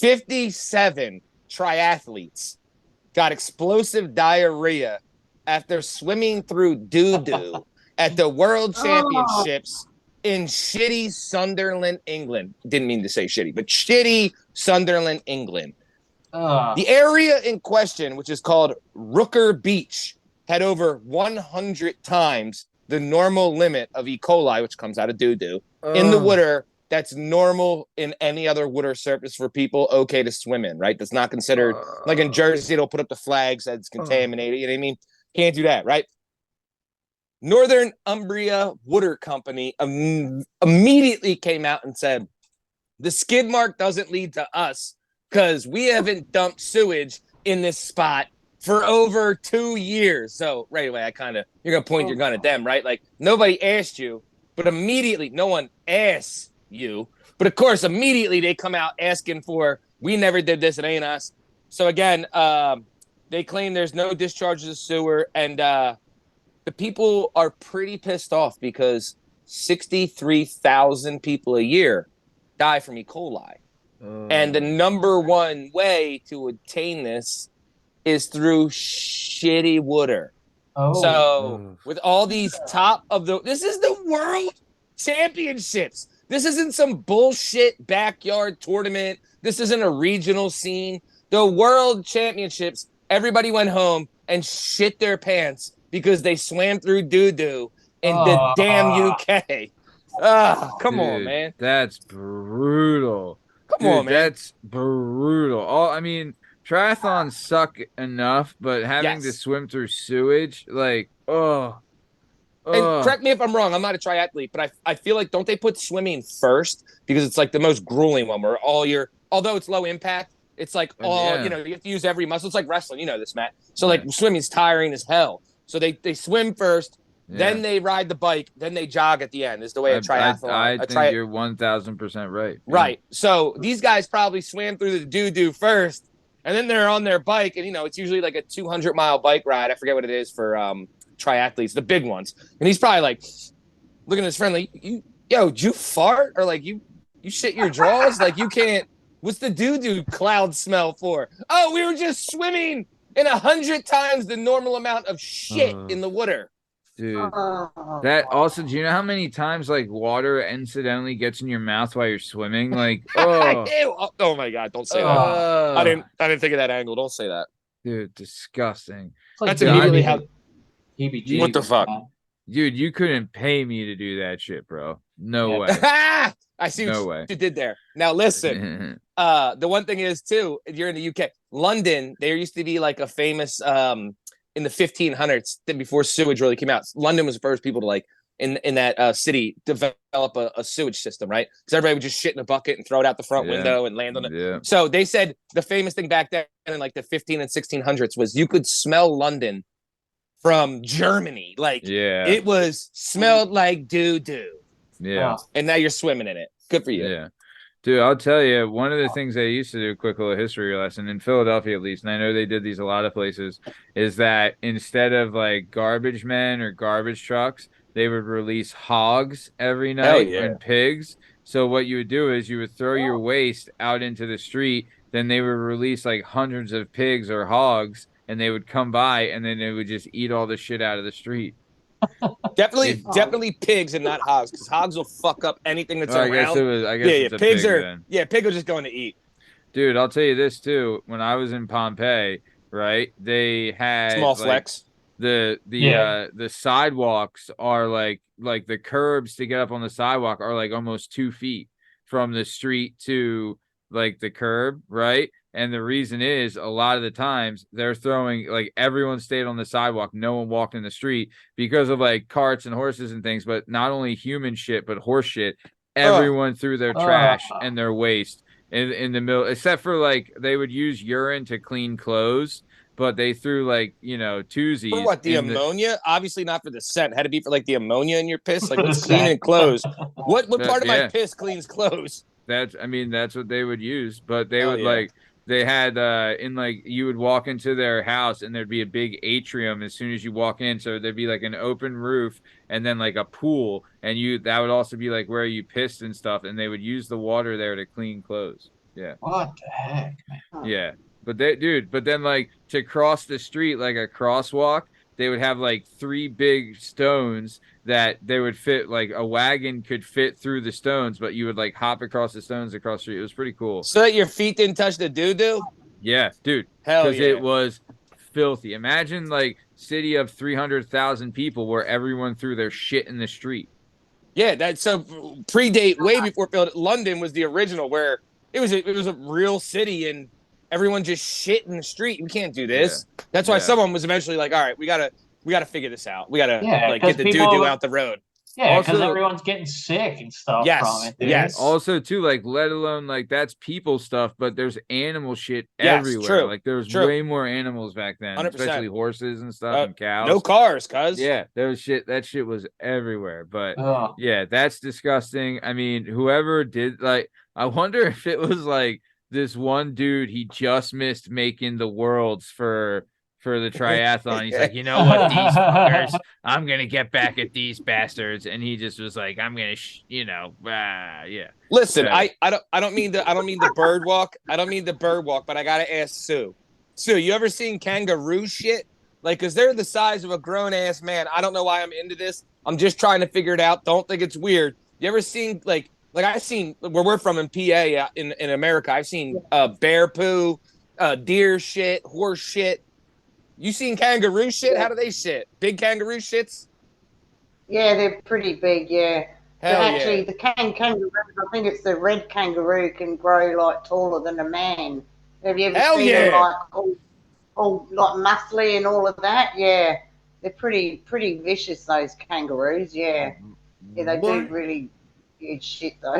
57 triathletes got explosive diarrhea after swimming through doo-doo at the World Oh, Championships in shitty Sunderland, England. Didn't mean to say shitty, but shitty Sunderland, England. uh, The area in question, which is called Rooker Beach, had over 100 times the normal limit of E. coli, which comes out of doo-doo, in the water that's normal in any other water surface for people okay to swim in, right? That's not considered, like in Jersey, they'll put up the flags that it's contaminated. You know what I mean? Can't do that, right? Northern Umbria Water Company immediately came out and said, the skid mark doesn't lead to us because we haven't dumped sewage in this spot for over 2 years. So right away, you're going to point your gun at them, right? Like nobody asked you, but immediately, no one asks you. But of course, immediately they come out asking for, we never did this, it ain't us. So again, they claim there's no discharges of sewer, and the people are pretty pissed off because 63,000 people a year die from E. coli. And the number one way to obtain this is through shitty water. oh, So, with all these this is the world championships. This isn't some bullshit backyard tournament. This isn't a regional scene. The world championships, everybody went home and shit their pants because they swam through doo doo in the damn uh, UK. Ah, come on, Dude, man. that's brutal. Come on, Dude, man. that's brutal. I mean, triathlons suck enough, but having to Yes. swim through sewage, like, And oh, correct me if I'm wrong. I'm not a triathlete, but I feel like don't they put swimming first because it's like the most grueling one where although it's low impact, it's like and yeah, you have to use every muscle. It's like wrestling, you know this, Matt. So yeah, like swimming's tiring as hell. So they swim first, yeah. then they ride the bike, then they jog at the end. Is the way I think you're 1000% right. Yeah. right. So these guys probably swam through the doo doo first, and then they're on their bike, and it's usually like a 200-mile bike ride. I forget what it is for triathletes, the big ones. And he's probably like looking at his friend like, did you fart or like you shit your drawers? Like you can't. What's the doo doo cloud smell for? Oh, we were just swimming in 100 times the normal amount of shit Uh, in the water. dude. uh, That also, do you know how many times like water incidentally gets in your mouth while you're swimming? Like, Oh my god, don't say that. I oh, didn't I didn't think of that angle. Don't say that. dude, disgusting. it's like That's giving immediately me how. the What the heebie-jeebies, fuck? man. Dude, you couldn't pay me to do that shit, bro. No Yeah, way. I see No what way. you did there. Now listen. The one thing is too, if you're in the UK, London, there used to be like a famous in the 1500s before sewage really came out. London was the first people to like in that city develop a sewage system, right? Because everybody would just shit in a bucket and throw it out the front Yeah. window and land on it. Yeah. So they said the famous thing back then in like the 15 and 1600s was you could smell London from Germany. Like Yeah. it was smelled like doo doo. Yeah. And now you're swimming in it. Good for you. Yeah. Dude, I'll tell you, one of the things they used to do, quick little history lesson in Philadelphia, at least, and I know they did these a lot of places, is that instead of like garbage men or garbage trucks, they would release hogs every Hell night yeah. and pigs. So what you would do is you would throw your waste out into the street, then they would release like hundreds of pigs or hogs, and they would come by, and then they would just eat all the shit out of the street. If, Definitely pigs and not hogs, because hogs will fuck up anything that's I guess around. it was, I Yeah, guess yeah. it's a pig then. Pig are just going to eat. Dude, I'll tell you this too. When I was in Pompeii, right, they Small had like flex. yeah. the sidewalks are like the curbs to get up on the sidewalk are like almost 2 feet from the street to like the curb, right? And the reason is a lot of the times they're throwing like everyone stayed on the sidewalk, no one walked in the street because of like carts and horses and things, but not only human shit, but horse shit. Oh, Everyone threw their Uh, trash and their waste in the middle, except for like they would use urine to clean clothes, but they threw like for twosies what? The in the ammonia? Obviously not for the scent. Had to be for like the ammonia in your piss. Like for the what's set. cleaning clothes? What part of my yeah. piss cleans clothes? That's I mean that's what they would use, but they Hell would yeah. like they had in like you would walk into their house and there'd be a big atrium as soon as you walk in, so there'd be like an open roof and then like a pool, and you that would also be like where you pissed and stuff, and they would use the water there to clean clothes. Yeah. What the heck, man? Yeah. But then like to cross the street like a crosswalk, they would have like 3 big stones that they would fit, like a wagon could fit through the stones, but you would like hop across the stones across the street. It was pretty cool. So that your feet didn't touch the doo-doo? Yeah, dude. Hell Because yeah. it was filthy. Imagine like city of 300,000 people where everyone threw their shit in the street. Yeah, that's so predate way before London was the original where it was a real city and everyone just shit in the street. We can't do this. That's why someone was eventually like, all right, we gotta figure this out. We gotta like get the doo-doo out the road. Yeah, because Also- everyone's getting sick and stuff Yes, from it. Dude. yes. Also, too, like, let alone like that's people stuff, but there's animal shit Yes, everywhere. true, Like there was true. way more animals back then, 100%. especially horses and stuff and cows. No cars, cuz. Yeah, there was shit. That shit was everywhere. But Ugh. yeah, that's disgusting. I mean, whoever did like, I wonder if it was like this one dude, he just missed making the worlds for the triathlon. He's like, you know what, these fuckers, I'm gonna get back at these bastards, and he just was like, I'm gonna, yeah. Listen, I don't mean the bird walk. I don't mean the bird walk, but I gotta ask Sue. Sue, you ever seen kangaroo shit? Like, cause they're the size of a grown ass man. I don't know why I'm into this. I'm just trying to figure it out. Don't think it's weird. You ever seen like I've seen where we're from in PA in America. I've seen bear poo, deer shit, horse shit. You seen kangaroo shit? How do they shit? Big kangaroo shits? Yeah, they're pretty big, yeah. Hell But actually, yeah. the kangaroo, I think it's the red kangaroo, can grow like taller than a man. Have you ever Hell seen yeah. them like all like muscly and all of that? Yeah, they're pretty vicious, those kangaroos. Yeah, yeah, they do really good shit though.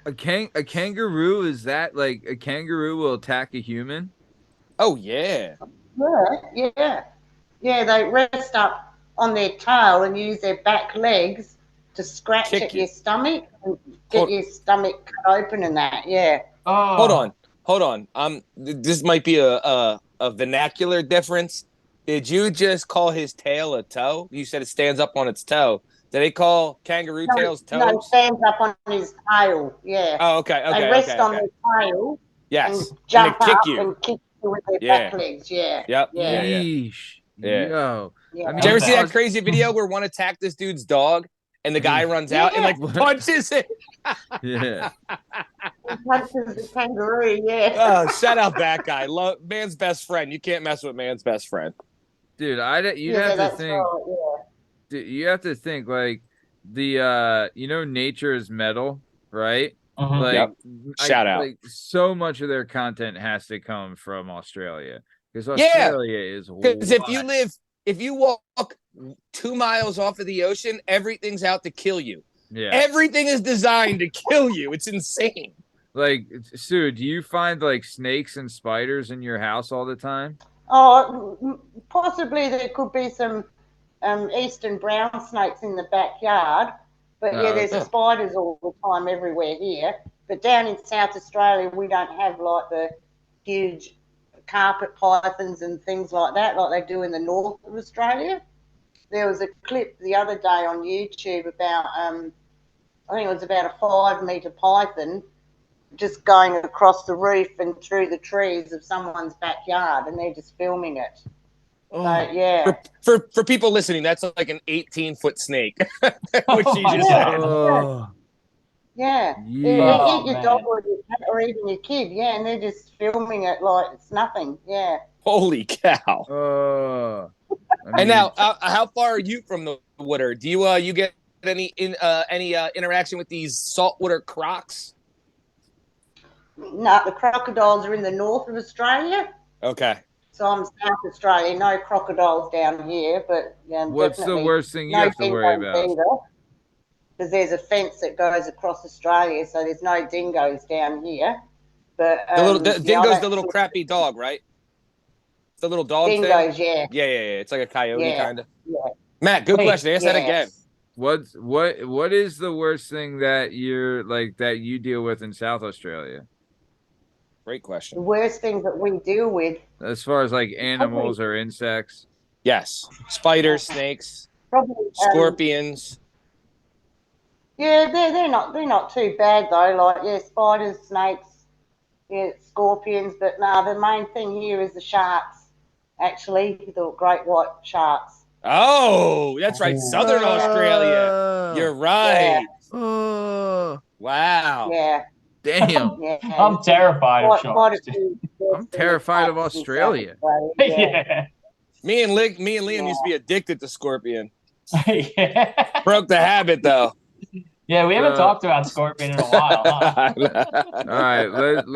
A kangaroo, is that like a kangaroo will attack a human? Oh yeah. Yeah. They rest up on their tail and use their back legs to scratch Kick at you. your stomach and get your stomach cut open and that. Yeah. Oh. Hold on. This might be a vernacular difference. Did you just call his tail a toe? You said it stands up on its toe. Do they call kangaroo tails toes? No, stands up on his tail. Yeah. Oh, okay. They rest on their tail Yes. and jump they kick up you. and kick you with their back legs. Yeah. Yep. Yeah. Yeesh. Yeah. Yo. Yeah. I mean, Did you ever see Okay. that crazy video where one attacked this dude's dog and the guy runs out and like punches it? Yeah. He punches the kangaroo. Yeah. Oh, shout out that guy. Man's best friend. You can't mess with man's best friend. Dude, you'd Yeah, have to that's think. right, yeah. Dude, you have to think like the nature is metal, right? Mhm. Like Yep. Shout out. Like so much of their content has to come from Australia because Yeah. Australia is Because wild. if you walk 2 miles off of the ocean, everything's out to kill you. Yeah. Everything is designed to kill you. It's insane. Like, Sue, do you find like snakes and spiders in your house all the time? Oh, possibly there could be some eastern brown snakes in the backyard. But yeah, there's okay. spiders all the time everywhere here. But down in South Australia, we don't have like the huge carpet pythons and things like that, like they do in the north of Australia. There was a clip the other day on YouTube about, I think it was about a 5-meter python just going across the roof and through the trees of someone's backyard, and they're just filming it. Oh. So yeah. For people listening, that's like an 18-foot snake, which you just Yeah. said. Oh, Yeah, yeah. eat your dog or your cat or even your kid, yeah, and they're just filming it like it's nothing, yeah. Holy cow! Oh. And now, how far are you from the water? Do you get any interaction with these saltwater crocs? No, the crocodiles are in the north of Australia, Okay. so I'm South Australia. No crocodiles down here, but yeah, What's the definitely worst thing you no have to worry dingoes about? either, because there's a fence that goes across Australia, so there's no dingoes down here. But The dingo's the little crappy dog, right? The little dog thing. dingoes, yeah, Yeah. It's like a coyote Yeah. kind of. yeah. Matt, good Wait, question. Ask that again. What is the worst thing that you deal with in South Australia? Great The question. worst thing that we deal with, As far as like animals or insects? Yes. Spiders, snakes, probably scorpions. Yeah, they're not too bad though. Like spiders, snakes, scorpions, but no, the main thing here is the sharks. Actually, the great white sharks. Oh, that's right. Oh. Southern Australia. You're right. Wow. Yeah, Damn. yeah. I'm terrified of Quite a sharks. dude. few I'm terrified of cats in South Australia. Australia, Yeah. Me and Liam used to be addicted to scorpion. Yeah. Broke the habit though. Yeah, we haven't talked about scorpion in a while, huh? All right, let's